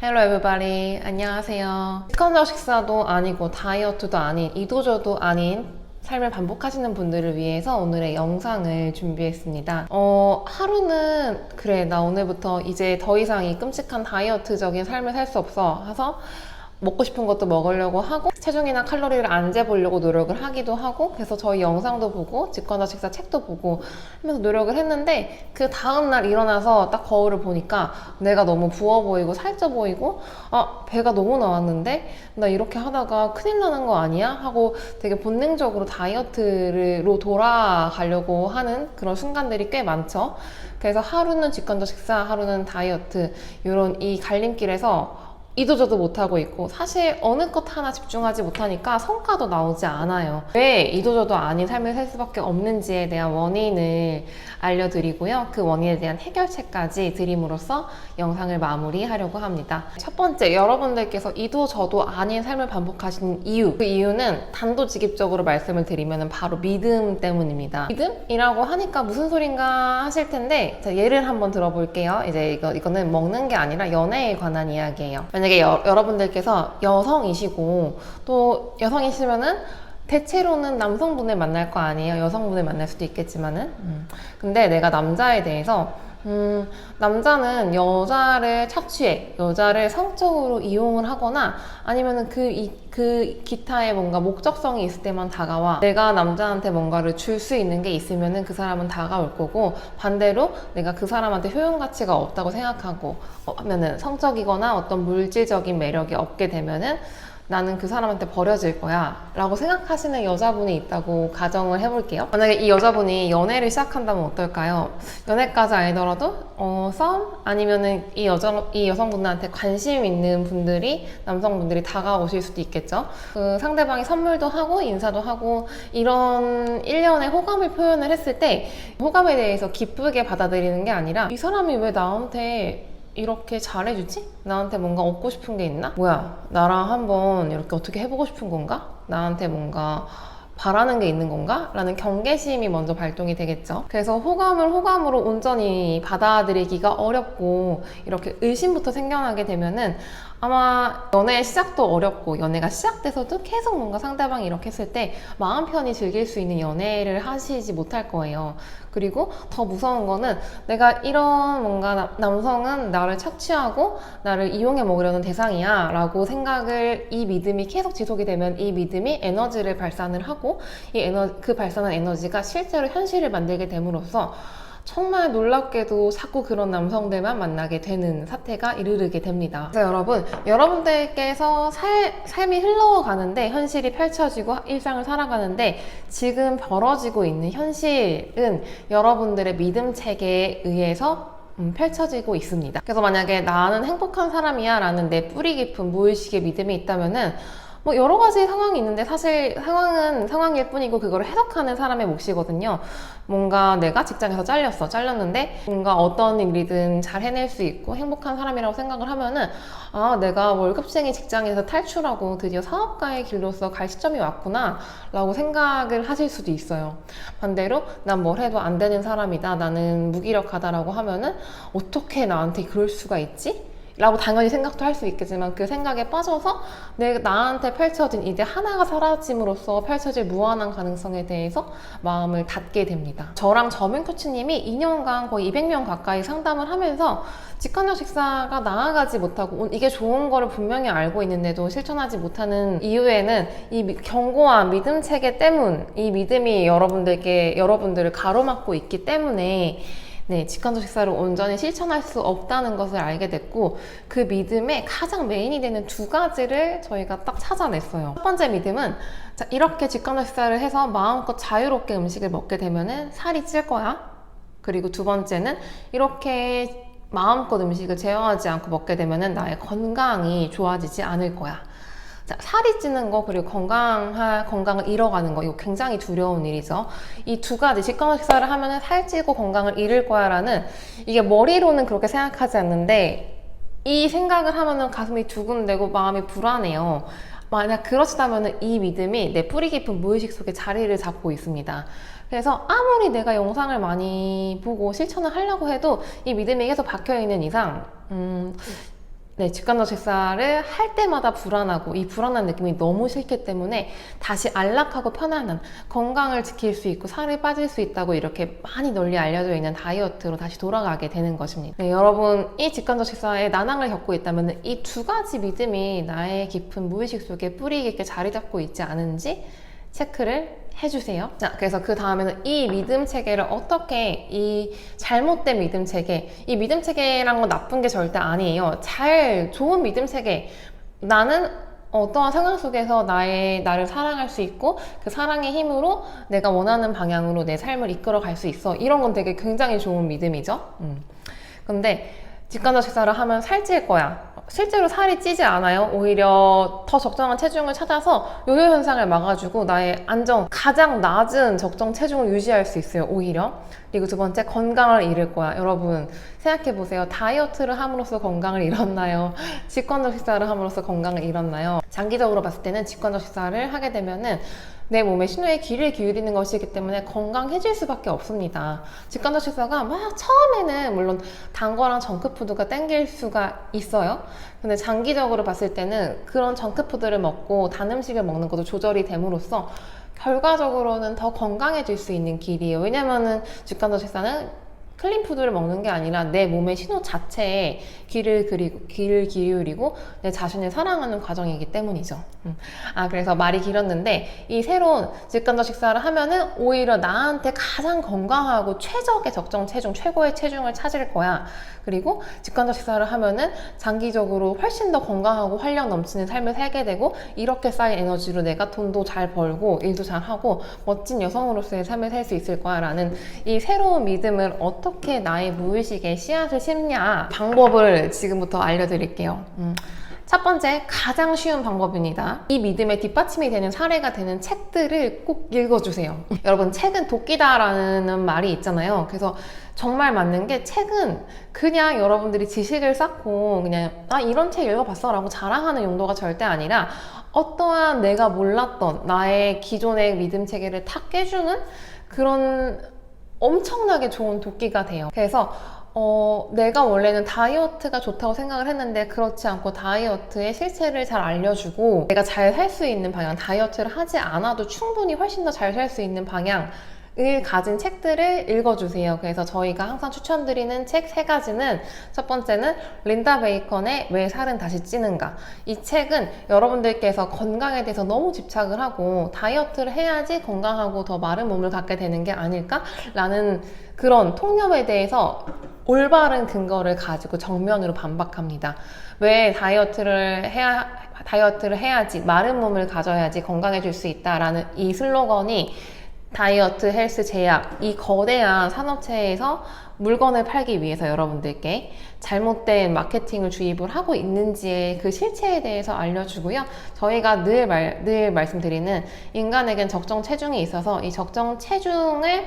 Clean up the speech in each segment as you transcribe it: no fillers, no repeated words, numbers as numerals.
Hello everybody. 안녕하세요. 직관적 식사도 아니고 다이어트도 아닌 이도저도 아닌 삶을 반복하시는 분들을 위해서 오늘의 영상을 준비했습니다. 하루는 그래 나 오늘부터 이제 더 이상 이 끔찍한 다이어트적인 삶을 살 수 없어 해서 먹고 싶은 것도 먹으려고 하고 체중이나 칼로리를 안 재보려고 노력을 하기도 하고, 그래서 저희 영상도 보고 직관적 식사 책도 보고 하면서 노력을 했는데, 그 다음날 일어나서 딱 거울을 보니까 내가 너무 부어 보이고 살쪄 보이고 배가 너무 나왔는데 나 이렇게 하다가 큰일 나는 거 아니야? 하고 되게 본능적으로 다이어트로 돌아가려고 하는 그런 순간들이 꽤 많죠. 그래서 하루는 직관적 식사, 하루는 다이어트, 이런 이 갈림길에서 이도저도 못하고 있고, 사실 어느 것 하나 집중하지 못하니까 성과도 나오지 않아요. 왜 이도저도 아닌 삶을 살 수밖에 없는지에 대한 원인을 알려드리고요. 그 원인에 대한 해결책까지 드림으로써 영상을 마무리하려고 합니다. 첫 번째, 여러분들께서 이도저도 아닌 삶을 반복하시는 이유, 그 이유는 단도직입적으로 말씀을 드리면 바로 믿음 때문입니다. 믿음이라고 하니까 무슨 소린가 하실 텐데, 자, 예를 한번 들어볼게요. 이제 이거는 먹는 게 아니라 연애에 관한 이야기예요. 만약에 여러분들께서 여성이시고 또 여성이시면은 대체로는 남성분을 만날 거 아니에요. 여성분을 만날 수도 있겠지만은 근데 내가 남자에 대해서 남자는 여자를 착취해, 여자를 성적으로 이용을 하거나 아니면은 그 기타의 뭔가 목적성이 있을 때만 다가와. 내가 남자한테 뭔가를 줄 수 있는 게 있으면은 그 사람은 다가올 거고, 반대로 내가 그 사람한테 효용 가치가 없다고 생각하고 하면은 성적이거나 어떤 물질적인 매력이 없게 되면은 나는 그 사람한테 버려질 거야 라고 생각하시는 여자분이 있다고 가정을 해볼게요. 만약에 이 여자분이 연애를 시작한다면 어떨까요? 연애까지 아니더라도 썸? 아니면은 이 여성분한테 관심 있는 분들이, 남성분들이 다가오실 수도 있겠죠. 그 상대방이 선물도 하고 인사도 하고 이런 일련의 호감을 표현을 했을 때, 호감에 대해서 기쁘게 받아들이는 게 아니라 이 사람이 왜 나한테 이렇게 잘해주지? 나한테 뭔가 얻고 싶은 게 있나? 뭐야, 나랑 한번 이렇게 어떻게 해보고 싶은 건가? 나한테 뭔가 바라는 게 있는 건가? 라는 경계심이 먼저 발동이 되겠죠. 그래서 호감을 호감으로 온전히 받아들이기가 어렵고, 이렇게 의심부터 생겨나게 되면은 아마 연애의 시작도 어렵고, 연애가 시작돼서도 계속 뭔가 상대방이 이렇게 했을 때 마음 편히 즐길 수 있는 연애를 하시지 못할 거예요. 그리고 더 무서운 거는, 내가 이런 뭔가 남성은 나를 착취하고 나를 이용해 먹으려는 대상이야 라고 생각을, 이 믿음이 계속 지속이 되면 이 믿음이 에너지를 발산을 하고, 그 발산한 에너지가 실제로 현실을 만들게 됨으로써 정말 놀랍게도 자꾸 그런 남성들만 만나게 되는 사태가 이르게 됩니다. 그래서 여러분들께서 삶이 흘러가는데, 현실이 펼쳐지고 일상을 살아가는데 지금 벌어지고 있는 현실은 여러분들의 믿음 체계에 의해서 펼쳐지고 있습니다. 그래서 만약에 나는 행복한 사람이야 라는 내 뿌리 깊은 무의식의 믿음이 있다면은 뭐 여러 가지 상황이 있는데, 사실 상황은 상황일 뿐이고 그거를 해석하는 사람의 몫이거든요. 뭔가 내가 직장에서 잘렸는데 뭔가 어떤 일이든 잘 해낼 수 있고 행복한 사람이라고 생각을 하면은, 내가 월급쟁이 직장에서 탈출하고 드디어 사업가의 길로서 갈 시점이 왔구나 라고 생각을 하실 수도 있어요. 반대로 난 뭘 해도 안 되는 사람이다, 나는 무기력하다라고 하면은 어떻게 나한테 그럴 수가 있지? 라고 당연히 생각도 할 수 있겠지만, 그 생각에 빠져서 나한테 펼쳐진, 이제 하나가 사라짐으로써 펼쳐질 무한한 가능성에 대해서 마음을 닫게 됩니다. 저랑 점윤 코치님이 2년간 거의 200명 가까이 상담을 하면서 직관적 식사가 나아가지 못하고, 이게 좋은 거를 분명히 알고 있는데도 실천하지 못하는 이유에는 이 견고한 믿음 체계 때문, 이 믿음이 여러분들을 가로막고 있기 때문에 직관적 식사를 온전히 실천할 수 없다는 것을 알게 됐고, 그 믿음의 가장 메인이 되는 두 가지를 저희가 딱 찾아냈어요. 첫 번째 믿음은, 자, 이렇게 직관적 식사를 해서 마음껏 자유롭게 음식을 먹게 되면은 살이 찔 거야. 그리고 두 번째는, 이렇게 마음껏 음식을 제어하지 않고 먹게 되면은 나의 건강이 좋아지지 않을 거야. 자, 살이 찌는 거, 그리고 건강을 잃어가는 거, 이거 굉장히 두려운 일이죠. 이 두 가지, 직관적 식사를 하면은 살찌고 건강을 잃을 거야 라는, 이게 머리로는 그렇게 생각하지 않는데 이 생각을 하면은 가슴이 두근대고 마음이 불안해요. 만약 그렇다면 이 믿음이 내 뿌리 깊은 무의식 속에 자리를 잡고 있습니다. 그래서 아무리 내가 영상을 많이 보고 실천을 하려고 해도 이 믿음이 계속 박혀있는 이상 네, 직관적 식사를 할 때마다 불안하고 이 불안한 느낌이 너무 싫기 때문에 다시 안락하고 편안한 건강을 지킬 수 있고 살이 빠질 수 있다고 이렇게 많이 널리 알려져 있는 다이어트로 다시 돌아가게 되는 것입니다. 네, 여러분 이 직관적 식사에 난항을 겪고 있다면 이 두 가지 믿음이 나의 깊은 무의식 속에 뿌리 깊게 자리 잡고 있지 않은지 체크를 해주세요. 자, 그래서 그 다음에는 이 믿음 체계를 어떻게, 이 잘못된 믿음 체계, 이 믿음 체계란 건 나쁜 게 절대 아니에요. 좋은 믿음 체계. 나는 어떠한 상황 속에서 나를 사랑할 수 있고 그 사랑의 힘으로 내가 원하는 방향으로 내 삶을 이끌어 갈 수 있어. 이런 건 되게 굉장히 좋은 믿음이죠. 근데 직관적 식사를 하면 살찔 거야. 실제로 살이 찌지 않아요. 오히려 더 적정한 체중을 찾아서 요요 현상을 막아주고 나의 가장 낮은 적정 체중을 유지할 수 있어요. 오히려. 그리고 두 번째, 건강을 잃을 거야. 여러분 생각해보세요. 다이어트를 함으로써 건강을 잃었나요? 직관적 식사를 함으로써 건강을 잃었나요? 장기적으로 봤을 때는 직관적 식사를 하게 되면은 내 몸의 신호에 귀를 기울이는 것이기 때문에 건강해질 수밖에 없습니다. 직관적 식사가 막 처음에는 물론 단 거랑 정크푸드가 땡길 수가 있어요. 근데 장기적으로 봤을 때는 그런 정크푸드를 먹고 단 음식을 먹는 것도 조절이 됨으로써 결과적으로는 더 건강해질 수 있는 길이에요. 왜냐면은 직관적 식사는 클린푸드를 먹는 게 아니라 내 몸의 신호 자체에 귀를 기울이고 내 자신을 사랑하는 과정이기 때문이죠. 그래서 말이 길었는데 이 새로운 직관적 식사를 하면은 오히려 나한테 가장 건강하고 최적의 적정 체중, 최고의 체중을 찾을 거야. 그리고 직관적 식사를 하면은 장기적으로 훨씬 더 건강하고 활력 넘치는 삶을 살게 되고 이렇게 쌓인 에너지로 내가 돈도 잘 벌고 일도 잘 하고 멋진 여성으로서의 삶을 살 수 있을 거야 라는 이 새로운 믿음을 어떻게 나의 무의식에 씨앗을 심냐 방법을 지금부터 알려드릴게요. 첫 번째, 가장 쉬운 방법입니다. 이 믿음에 뒷받침이 되는 사례가 되는 책들을 꼭 읽어주세요. 여러분, 책은 도끼다라는 말이 있잖아요. 그래서 정말 맞는 게 책은 그냥 여러분들이 지식을 쌓고 그냥 이런 책 읽어봤어 라고 자랑하는 용도가 절대 아니라 어떠한 내가 몰랐던 나의 기존의 믿음 체계를 탁 깨주는 그런 엄청나게 좋은 도끼가 돼요. 그래서 내가 원래는 다이어트가 좋다고 생각을 했는데 그렇지 않고 다이어트의 실체를 잘 알려주고 내가 잘 살 수 있는 방향, 다이어트를 하지 않아도 충분히 훨씬 더 잘 살 수 있는 방향을 가진 책들을 읽어주세요. 그래서 저희가 항상 추천드리는 책 3가지는 첫 번째는 린다 베이컨의 왜 살은 다시 찌는가. 이 책은 여러분들께서 건강에 대해서 너무 집착을 하고 다이어트를 해야지 건강하고 더 마른 몸을 갖게 되는 게 아닐까라는 그런 통념에 대해서 올바른 근거를 가지고 정면으로 반박합니다. 왜 다이어트를 해야지 마른 몸을 가져야지 건강해질 수 있다라는 이 슬로건이 다이어트, 헬스, 제약 이 거대한 산업체에서 물건을 팔기 위해서 여러분들께 잘못된 마케팅을 주입을 하고 있는지의 그 실체에 대해서 알려주고요. 저희가 늘 말씀드리는 인간에겐 적정 체중이 있어서 이 적정 체중을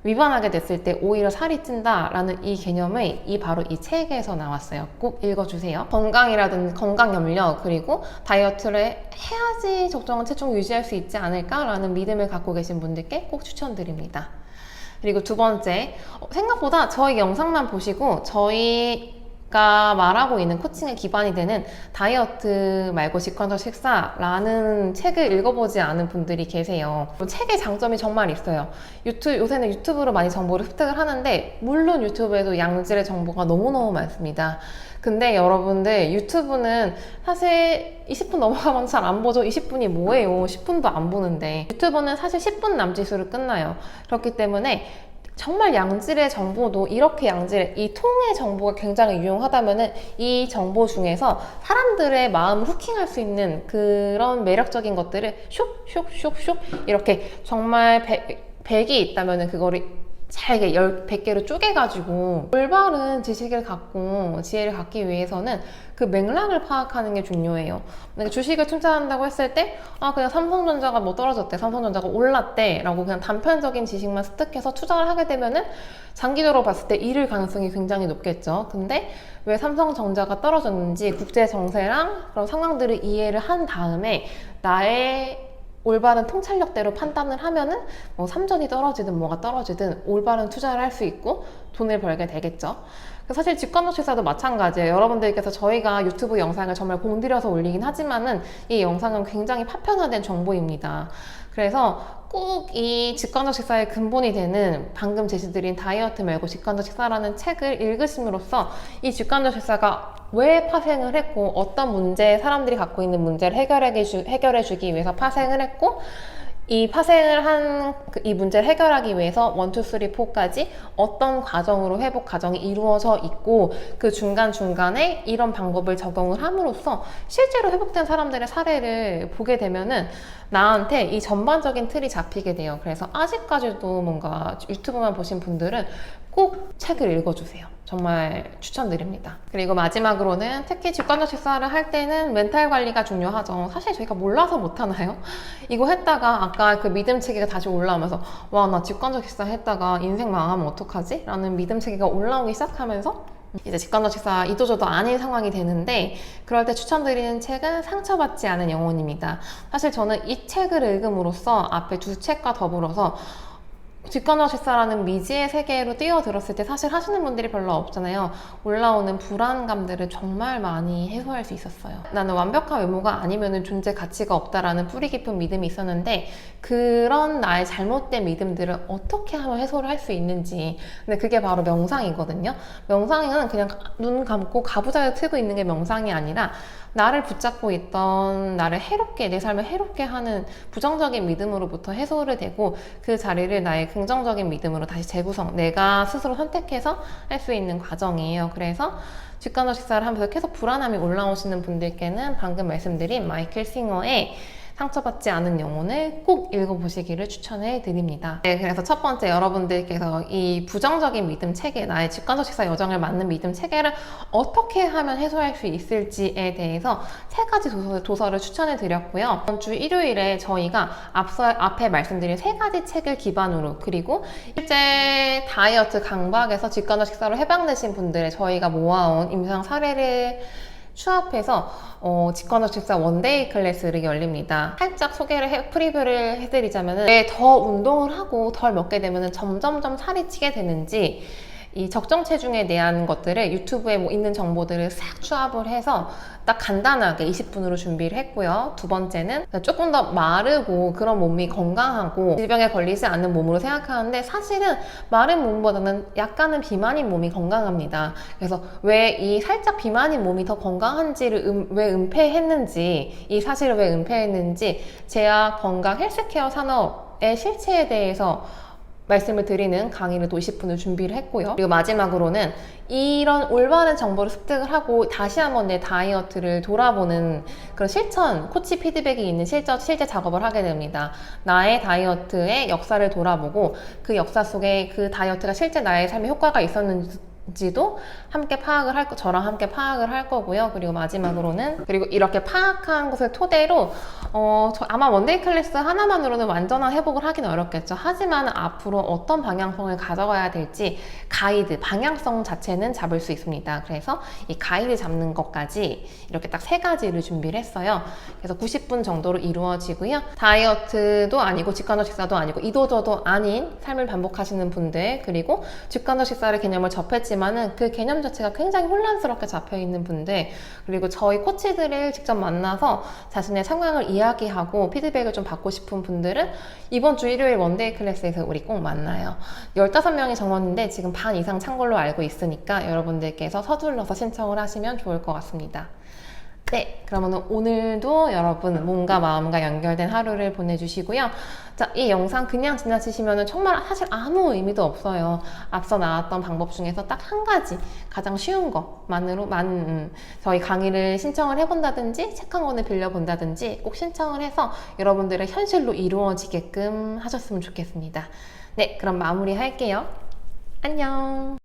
위반하게 됐을 때 오히려 살이 찐다라는 이 개념이 바로 이 책에서 나왔어요. 꼭 읽어주세요. 건강이라든지 건강 염려 그리고 다이어트를 해야지 적정한 체중을 유지할 수 있지 않을까라는 믿음을 갖고 계신 분들께 꼭 추천드립니다. 그리고 두 번째, 생각보다 저희 영상만 보시고 저희가 말하고 있는 코칭의 기반이 되는 다이어트 말고 직관적 식사라는 책을 읽어보지 않은 분들이 계세요. 책의 장점이 정말 있어요. 요새는 유튜브로 많이 정보를 습득을 하는데 물론 유튜브에도 양질의 정보가 너무너무 많습니다. 근데 여러분들 유튜브는 사실 20분 넘어가면 잘 안 보죠. 20분이 뭐예요? 10분도 안 보는데 유튜브는 사실 10분 남짓으로 끝나요. 그렇기 때문에 정말 양질의 정보도 이렇게 양질의 이 통의 정보가 굉장히 유용하다면은 이 정보 중에서 사람들의 마음을 후킹할 수 있는 그런 매력적인 것들을 슉슉슉슉 이렇게 정말 100이 있다면은 그거를 잘게 100개로 쪼개가지고 올바른 지식을 갖고 지혜를 갖기 위해서는 그 맥락을 파악하는 게 중요해요. 주식을 투자한다고 했을 때 그냥 삼성전자가 뭐 떨어졌대, 삼성전자가 올랐대 라고 그냥 단편적인 지식만 습득해서 투자를 하게 되면은 장기적으로 봤을 때 잃을 가능성이 굉장히 높겠죠. 근데 왜 삼성전자가 떨어졌는지 국제 정세랑 그런 상황들을 이해를 한 다음에 나의 올바른 통찰력대로 판단을 하면은 삼전이 떨어지든 뭐가 떨어지든 올바른 투자를 할 수 있고 돈을 벌게 되겠죠. 사실 직관적 식사도 마찬가지예요. 여러분들께서 저희가 유튜브 영상을 정말 공들여서 올리긴 하지만은 이 영상은 굉장히 파편화된 정보입니다. 그래서 꼭 이 직관적 식사의 근본이 되는 방금 제시드린 다이어트 말고 직관적 식사라는 책을 읽으심으로써 이 직관적 식사가 왜 파생을 했고 어떤 문제, 사람들이 갖고 있는 문제를 해결해주기 위해서 파생을 했고 이 파생을 한 이 문제를 해결하기 위해서 1, 2, 3, 4까지 어떤 과정으로 회복 과정이 이루어져 있고 그 중간중간에 이런 방법을 적용을 함으로써 실제로 회복된 사람들의 사례를 보게 되면은 나한테 이 전반적인 틀이 잡히게 돼요. 그래서 아직까지도 뭔가 유튜브만 보신 분들은 꼭 책을 읽어주세요. 정말 추천드립니다. 그리고 마지막으로는 특히 직관적 식사를 할 때는 멘탈 관리가 중요하죠. 사실 저희가 몰라서 못하나요? 이거 했다가 아까 그 믿음 체계가 다시 올라오면서 와, 나 직관적 식사 했다가 인생 망하면 어떡하지? 라는 믿음 체계가 올라오기 시작하면서 이제 직관적 식사 이도저도 아닌 상황이 되는데 그럴 때 추천드리는 책은 상처받지 않은 영혼입니다. 사실 저는 이 책을 읽음으로써 앞에 두 책과 더불어서 직관적 식사라는 미지의 세계로 뛰어들었을 때 사실 하시는 분들이 별로 없잖아요. 올라오는 불안감들을 정말 많이 해소할 수 있었어요. 나는 완벽한 외모가 아니면 존재 가치가 없다라는 뿌리 깊은 믿음이 있었는데 그런 나의 잘못된 믿음들을 어떻게 하면 해소를 할 수 있는지, 근데 그게 바로 명상이거든요. 명상은 그냥 눈 감고 가부좌를 틀고 있는 게 명상이 아니라 나를 붙잡고 있던 나를 해롭게, 내 삶을 해롭게 하는 부정적인 믿음으로부터 해소를 되고 그 자리를 나의 긍정적인 믿음으로 다시 재구성, 내가 스스로 선택해서 할 수 있는 과정이에요. 그래서 직관적 식사를 하면서 계속 불안함이 올라오시는 분들께는 방금 말씀드린 마이클 싱어의 상처받지 않은 영혼을 꼭 읽어보시기를 추천해 드립니다. 네, 그래서 첫 번째 여러분들께서 이 부정적인 믿음 체계, 나의 직관적 식사 여정을 맞는 믿음 체계를 어떻게 하면 해소할 수 있을지에 대해서 세 가지 도서를 추천해 드렸고요. 이번 주 일요일에 저희가 앞에 말씀드린 세 가지 책을 기반으로, 그리고 실제 다이어트 강박에서 직관적 식사로 해방되신 분들의 저희가 모아온 임상 사례를 추합해서 직관적 식사 원데이 클래스를 열립니다. 살짝 프리뷰를 해드리자면 왜 더 운동을 하고 덜 먹게 되면 점점점 살이 찌게 되는지, 이 적정 체중에 대한 것들을 유튜브에 있는 정보들을 싹 추합을 해서 딱 간단하게 20분으로 준비를 했고요. 두 번째는 조금 더 마르고 그런 몸이 건강하고 질병에 걸리지 않는 몸으로 생각하는데 사실은 마른 몸보다는 약간은 비만인 몸이 건강합니다. 그래서 왜 이 살짝 비만인 몸이 더 건강한지를 왜 은폐했는지, 이 사실을 왜 은폐했는지 제약 건강 헬스케어 산업의 실체에 대해서 말씀을 드리는 강의를 또 20분을 준비를 했고요. 그리고 마지막으로는 이런 올바른 정보를 습득을 하고 다시 한번 내 다이어트를 돌아보는 그런 실천, 코치 피드백이 있는 실제 작업을 하게 됩니다. 나의 다이어트의 역사를 돌아보고 그 역사 속에 그 다이어트가 실제 나의 삶에 효과가 있었는지도 함께 저랑 함께 파악을 할 거고요. 그리고 마지막으로는, 그리고 이렇게 파악한 것을 토대로 아마 원데이 클래스 하나만으로는 완전한 회복을 하긴 어렵겠죠. 하지만 앞으로 어떤 방향성을 가져가야 될지 가이드, 방향성 자체는 잡을 수 있습니다. 그래서 이 가이드 잡는 것까지 이렇게 딱 세 가지를 준비를 했어요. 그래서 90분 정도로 이루어지고요. 다이어트도 아니고 직관적 식사도 아니고 이도저도 아닌 삶을 반복하시는 분들, 그리고 직관적 식사를 개념을 접했지만은 그 개념 자체가 굉장히 혼란스럽게 잡혀있는 분들, 그리고 저희 코치들을 직접 만나서 자신의 상황을 이야기하고 피드백을 좀 받고 싶은 분들은 이번 주 일요일 원데이 클래스에서 우리 꼭 만나요. 15명이 정원인데 지금 반 이상 찬 걸로 알고 있으니까 여러분들께서 서둘러서 신청을 하시면 좋을 것 같습니다. 네, 그러면 오늘도 여러분 몸과 마음과 연결된 하루를 보내주시고요. 자, 이 영상 그냥 지나치시면 정말 사실 아무 의미도 없어요. 앞서 나왔던 방법 중에서 딱 한 가지, 가장 쉬운 것만으로 저희 강의를 신청을 해본다든지 책 한 권을 빌려본다든지 꼭 신청을 해서 여러분들의 현실로 이루어지게끔 하셨으면 좋겠습니다. 네, 그럼 마무리할게요. 안녕.